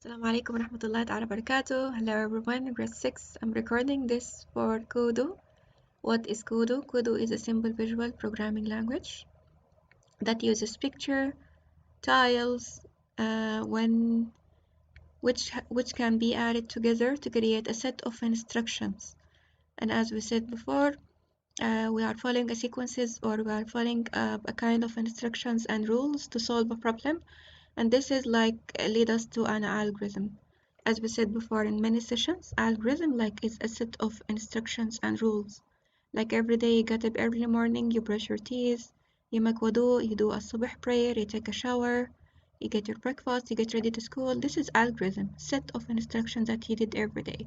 Assalamu alaikum warahmatullahi ta'ala barakatuh. Hello everyone, grade 6. I'm recording this for Kodu. What is Kodu? Kodu is a simple visual programming language that uses picture, tiles, which can be added together to create a set of instructions. And as we said before, we are following a sequences or we are following a kind of instructions and rules to solve a problem. And this is like lead us to an algorithm. As we said before in many sessions, algorithm is a set of instructions and rules. Like every day you get up early morning, you brush your teeth, you make wudu, you do a subh prayer, you take a shower, you get your breakfast, you get ready to school. This is algorithm, set of instructions that you did every day.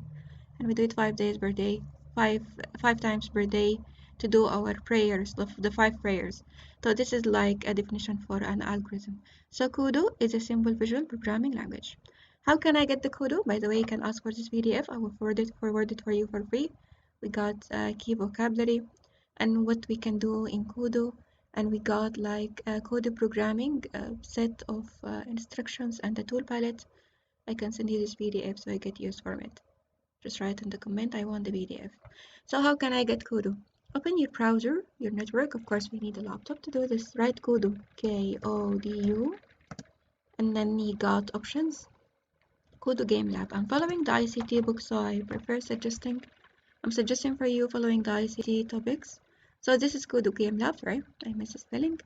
And we do it 5 days per day, five times per day to do our prayers, the 5 prayers. So this is like a definition for an algorithm. So Kodu is a simple visual programming language. How can I get the Kodu? By the way, you can ask for this PDF. I will forward it for you for free. We got key vocabulary and what we can do in Kodu. And we got like a Kodu programming set of instructions and the tool palette. I can send you this PDF so I get used from it. Just write in the comment, I want the PDF. So how can I get Kodu? Open your browser, your network. Of course, we need a laptop to do this. Write Kodu, K-O-D-U, and then you got options. Kodu Game Lab. I'm following the ICT book, so I'm suggesting for you following the ICT topics. So this is Kodu Game Lab, right? I missed the spelling.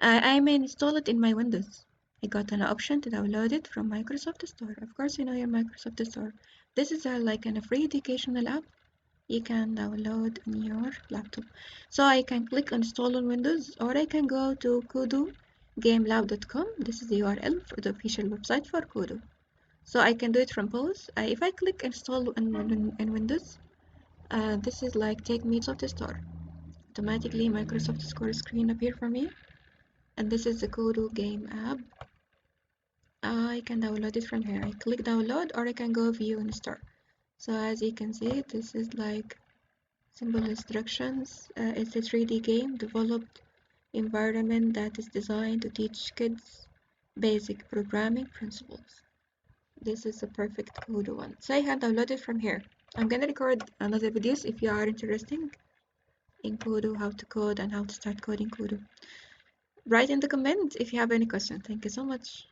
I may install it in my Windows. I got an option to download it from Microsoft Store. Of course, you know your Microsoft Store. This is like a free educational app you can download on your laptop. So I can click install on Windows, or I can go to kodugamelab.com. This is the URL for the official website for Kodu. So I can do it from pause. If I click install in Windows, this is like take me to the store. Automatically Microsoft Store screen appear for me, and this is the Kodu game app. I can download it from here. I click download, or I can go view in store. So as you can see, this is like simple instructions. It's a 3D game developed environment that is designed to teach kids basic programming principles. This is a perfect Kodu one. So I can download it from here. I'm gonna record another videos if you are interested in Kodu, how to code and how to start coding Kodu. Write in the comments if you have any questions. Thank you so much.